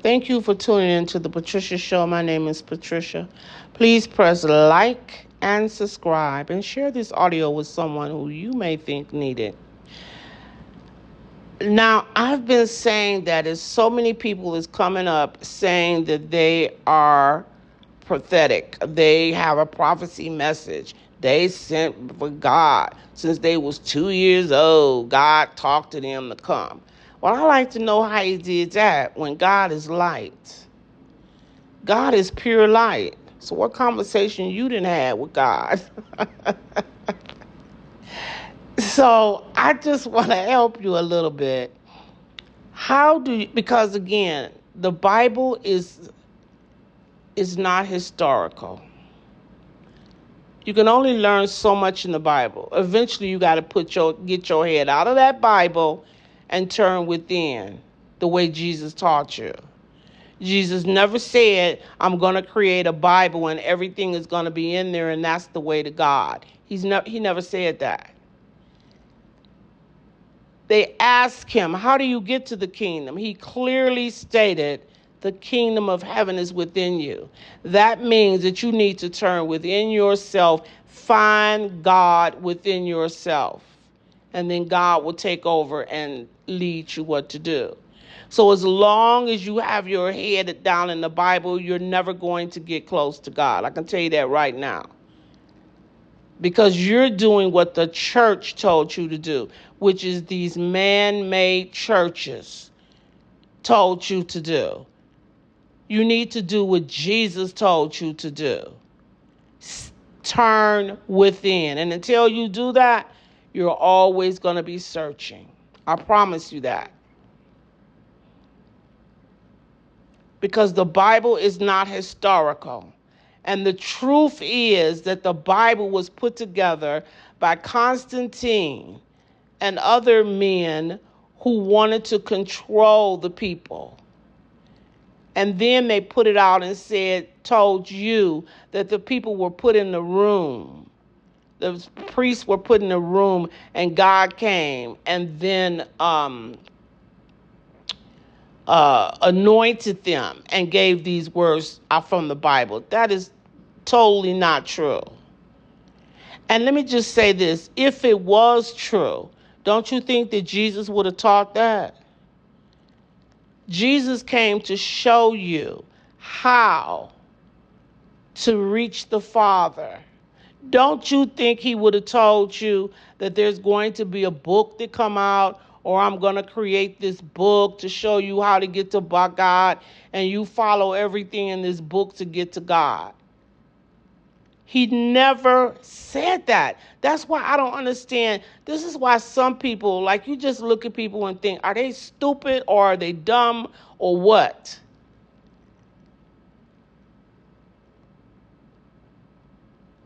Thank you for tuning in to the Patricia Show. My name is Patricia. Please press like and subscribe and share this audio with someone who you may think need it. Now, I've been saying that as so many people is coming up saying that they are prophetic. They have a prophecy message. They sent for God since they was 2 years old. God talked to them to come. Well, I like to know how he did that when God is light. God is pure light. So what conversation you didn't have with God? So I just want to help you a little bit. How do you, because again, the Bible is not historical. You can only learn so much in the Bible. Eventually you got to get your head out of that Bible and turn within the way Jesus taught you. Jesus never said, I'm going to create a Bible and everything is going to be in there and that's the way to God. He never said that. They asked him, how do you get to the kingdom? He clearly stated, the kingdom of heaven is within you. That means that you need to turn within yourself, find God within yourself, and then God will take over and lead you what to do. So as long as you have your head down in the Bible, you're never going to get close to God. I can tell you that right now. Because you're doing what the church told you to do, which is these man-made churches told you to do. You need to do what Jesus told you to do. Turn within. And until you do that, you're always going to be searching. I promise you that. Because the Bible is not historical. And the truth is that the Bible was put together by Constantine and other men who wanted to control the people. And then they put it out and told you that the people were put in the room. The priests were put in the room and God came and then anointed them and gave these words from the Bible. That is totally not true. And let me just say this. If it was true, don't you think that Jesus would have taught that? Jesus came to show you how to reach the Father. Don't you think he would have told you that there's going to be a book that come out, or I'm going to create this book to show you how to get to God, and you follow everything in this book to get to God? He never said that. That's why I don't understand. This is why some people, like, you just look at people and think, are they stupid or are they dumb or what?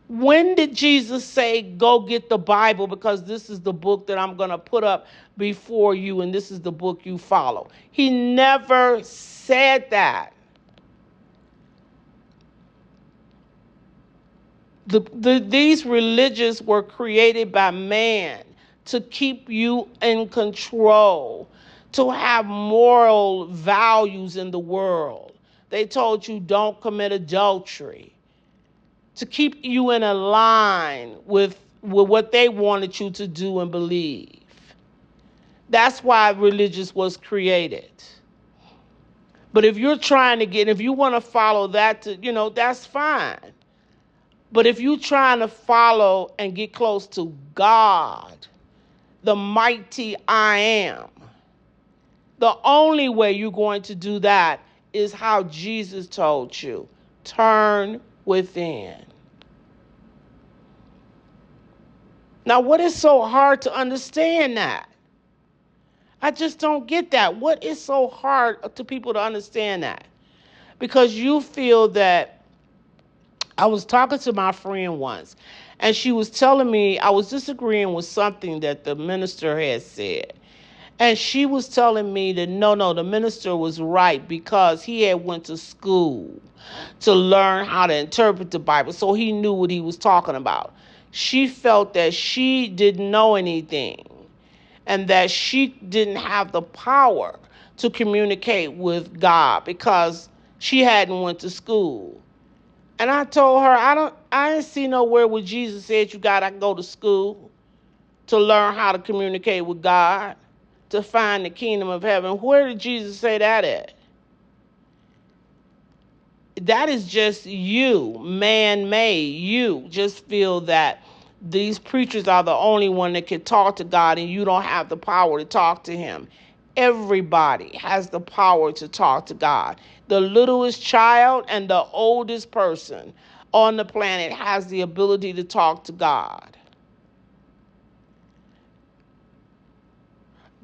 When did Jesus say, go get the Bible because this is the book that I'm going to put up before you and this is the book you follow? He never said that. These religions were created by man to keep you in control, to have moral values in the world. They told you don't commit adultery, to keep you in a line with what they wanted you to do and believe. That's why religious was created. But if you're trying to if you want to follow that, that's fine. But if you're trying to follow and get close to God, the mighty I am, the only way you're going to do that is how Jesus told you. Turn within. Now, what is so hard to understand that? I just don't get that. What is so hard to people to understand that? Because you feel that, I was talking to my friend once, and she was telling me I was disagreeing with something that the minister had said. And she was telling me that no, the minister was right because he had went to school to learn how to interpret the Bible, so he knew what he was talking about. She felt that she didn't know anything and that she didn't have the power. to communicate with God because she hadn't went to school. And I told her, I didn't see nowhere where Jesus said you gotta go to school to learn how to communicate with God, to find the kingdom of heaven. Where did Jesus say that at? That is just you, man-made. You just feel that these preachers are the only one that can talk to God and you don't have the power to talk to him. Everybody has the power to talk to God. The littlest child and the oldest person on the planet has the ability to talk to God.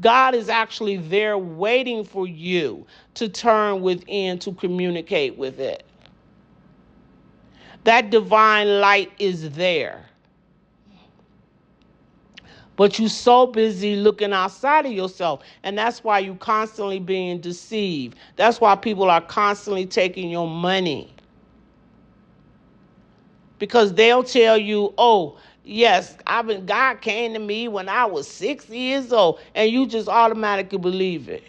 God is actually there waiting for you to turn within to communicate with it. That divine light is there. But you're so busy looking outside of yourself. And that's why you're constantly being deceived. That's why people are constantly taking your money. Because they'll tell you, oh, yes, God came to me when I was 6 years old. And you just automatically believe it.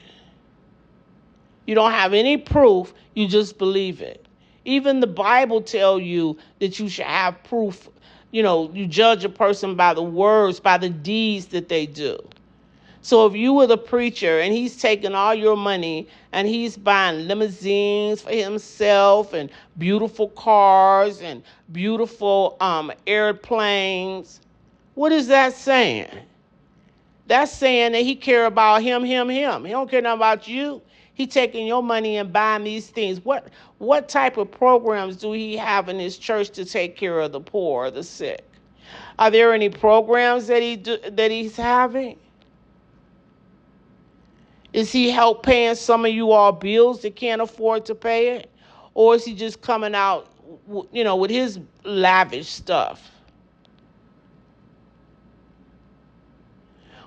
You don't have any proof. You just believe it. Even the Bible tells you that you should have proof. You know, you judge a person by the words, by the deeds that they do. So if you were the preacher and he's taking all your money and he's buying limousines for himself and beautiful cars and beautiful airplanes, what is that saying? That's saying that he care about him. He don't care nothing about you. He taking your money and buying these things. What type of programs do he have in his church to take care of the poor or the sick? Are there any programs that he's having? Is he help paying some of you all bills that can't afford to pay it? Or is he just coming out, with his lavish stuff?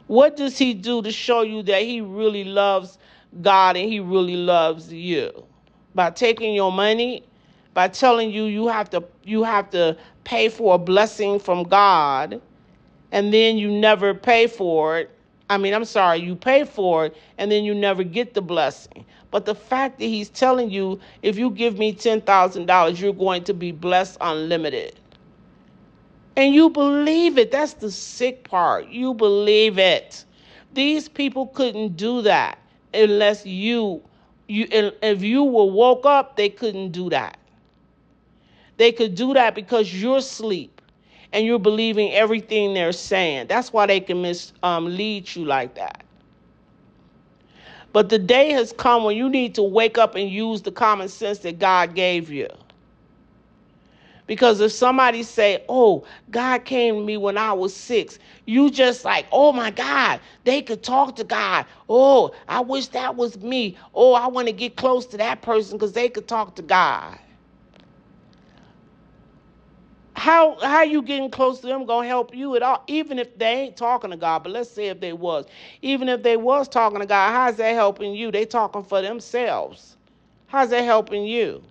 What does he do to show you that he really loves God and he really loves you? By taking your money, by telling you you have to pay for a blessing from God, and then you never pay for it. You pay for it and then you never get the blessing. But the fact that he's telling you, if you give me $10,000, you're going to be blessed unlimited. And you believe it. That's the sick part. You believe it. These people couldn't do that unless if you were woke up, they couldn't do that. They could do that because you're asleep and you're believing everything they're saying. That's why they can mislead you like that. But the day has come when you need to wake up and use the common sense that God gave you. Because if somebody say, oh, God came to me when I was 6, you just like, oh my God, they could talk to God. Oh, I wish that was me. Oh, I want to get close to that person because they could talk to God. How you getting close to them gonna help you at all? Even if they ain't talking to God, but let's say if they was. Even if they was talking to God, how's that helping you? They talking for themselves. How's that helping you?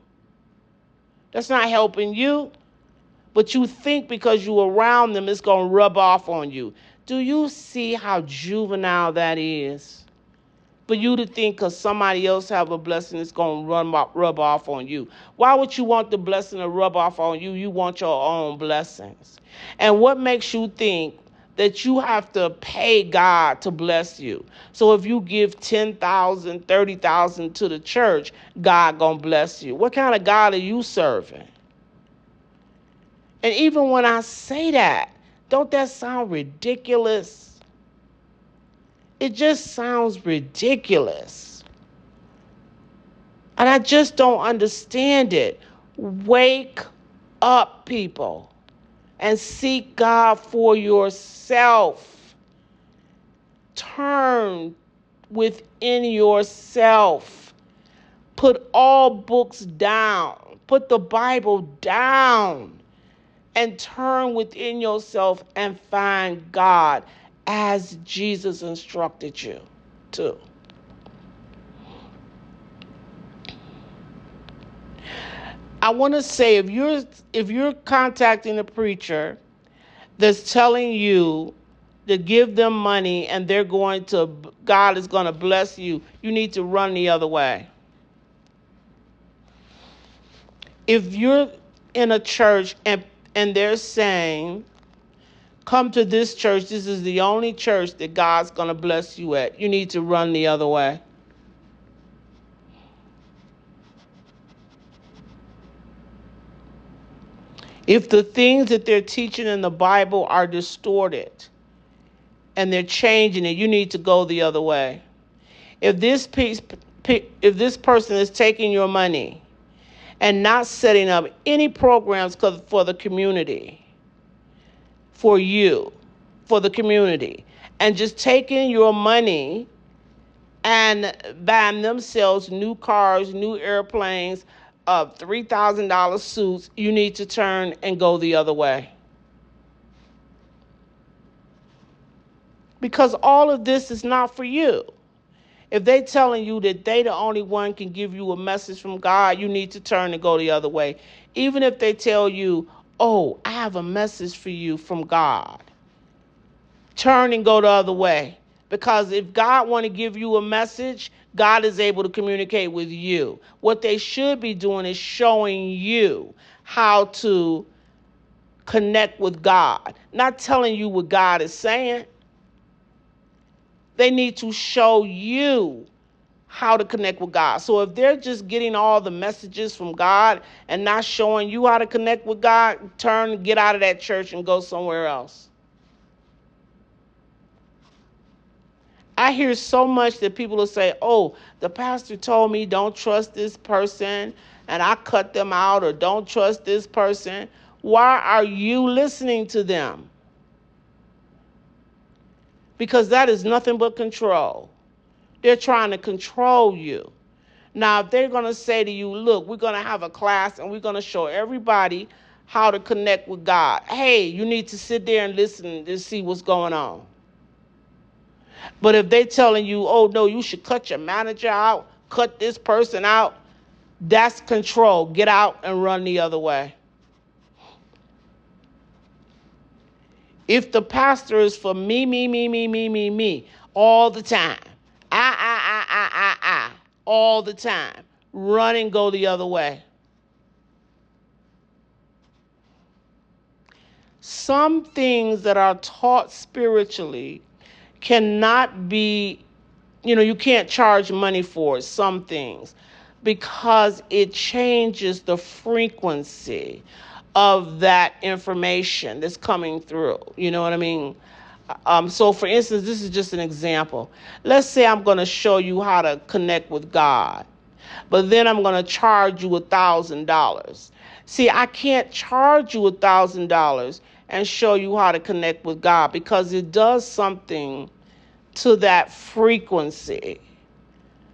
That's not helping you. But you think because you're around them, it's going to rub off on you. Do you see how juvenile that is? For you to think because somebody else have a blessing, it's going to rub off on you. Why would you want the blessing to rub off on you? You want your own blessings. And what makes you think that you have to pay God to bless you? So if you give 10,000, 30,000 to the church, God going to bless you. What kind of God are you serving? And even when I say that, don't that sound ridiculous? It just sounds ridiculous. And I just don't understand it. Wake up, people, and seek God for yourself. Turn within yourself. Put all books down. Put the Bible down. And turn within yourself and find God as Jesus instructed you to. I want to say if you're contacting a preacher that's telling you to give them money and God is going to bless you, you need to run the other way. If you're in a church and they're saying, come to this church, this is the only church that God's going to bless you at, you need to run the other way. If the things that they're teaching in the Bible are distorted and they're changing it, you need to go the other way. If this person is taking your money and not setting up any programs for the community, for you, for the community, and just taking your money and buying themselves new cars, new airplanes, $3,000 suits, you need to turn and go the other way. Because all of this is not for you. If they're telling you that they the only one can give you a message from God, you need to turn and go the other way. Even if they tell you, oh, I have a message for you from God, turn and go the other way. Because if God want to give you a message, God is able to communicate with you. What they should be doing is showing you how to connect with God, not telling you what God is saying. They need to show you how to connect with God. So if they're just getting all the messages from God and not showing you how to connect with God, get out of that church and go somewhere else. I hear so much that people will say, oh, the pastor told me don't trust this person and I cut them out, or don't trust this person. Why are you listening to them? Because that is nothing but control. They're trying to control you. Now, if they're going to say to you, look, we're going to have a class and we're going to show everybody how to connect with God. Hey, you need to sit there and listen to see what's going on. But if they're telling you, oh, no, you should cut your manager out, cut this person out, that's control. Get out and run the other way. If the pastor is for me, all the time, all the time, run and go the other way. Some things that are taught spiritually cannot be, you can't charge money for it, some things, because it changes the frequency of that information that's coming through. You know what I mean? So for instance, this is just an example. Let's say I'm going to show you how to connect with God, but then I'm going to charge you $1,000. See, I can't charge you $1,000 and show you how to connect with God, because it does something to that frequency.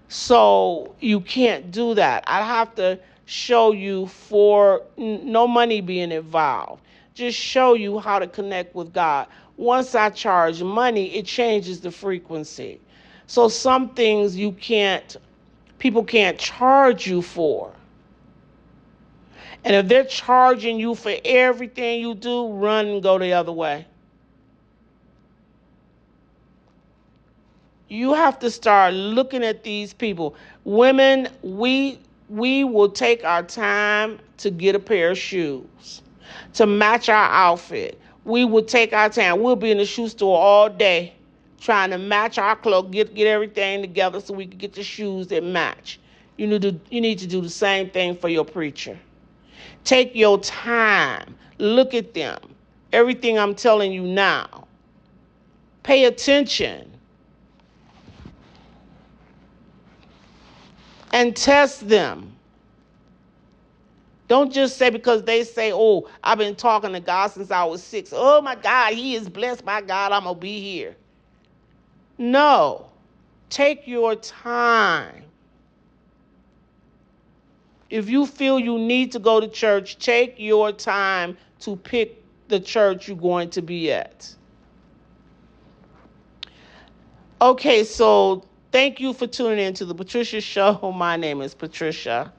So you can't do that. I have to show you for no money being involved. Just show you how to connect with God. Once I charge money, it changes the frequency. So some things people can't charge you for. And if they're charging you for everything you do, run and go the other way. You have to start looking at these people. Women, we will take our time to get a pair of shoes, to match our outfit. We will take our time. We'll be in the shoe store all day trying to match our clothes, get everything together so we can get the shoes that match. You need to do the same thing for your preacher. Take your time. Look at them. Everything I'm telling you now. Pay attention. And test them. Don't just say because they say, oh, I've been talking to God since I was 6. Oh, my God, he is blessed by God. I'm going to be here. No. Take your time. If you feel you need to go to church, take your time to pick the church you're going to be at. Okay, so thank you for tuning in to the Patricia Show. My name is Patricia.